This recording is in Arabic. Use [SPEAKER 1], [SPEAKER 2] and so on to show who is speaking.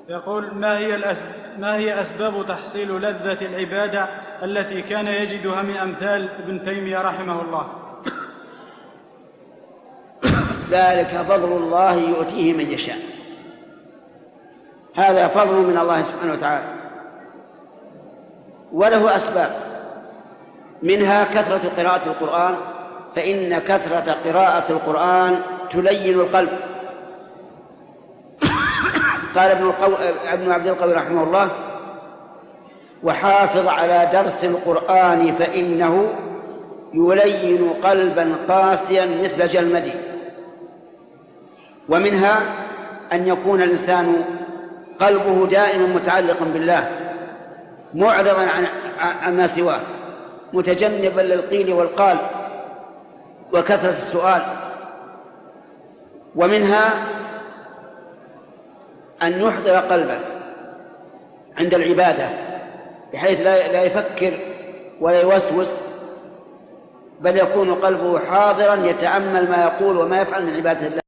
[SPEAKER 1] يقول: ما هي أسباب تحصيل لذة العبادة التي كان يجدها من أمثال ابن تيمية رحمه الله؟
[SPEAKER 2] ذلك فضل الله يؤتيه من يشاء. هذا فضل من الله سبحانه وتعالى، وله أسباب، منها كثرة قراءة القرآن، فإن كثرة قراءة القرآن تلين القلب. قال ابن عبد القوي رحمه الله: وحافظ على درس القرآن فإنه يلين قلبا قاسيا مثل جلمد. ومنها أن يكون الإنسان قلبه دائما متعلقا بالله، معرضا عما سواه، متجنبا للقيل والقال وكثرة السؤال. ومنها أن يحضر قلبه عند العبادة بحيث لا يفكر ولا يوسوس، بل يكون قلبه حاضرا يتأمل ما يقول وما يفعل من عبادة الله.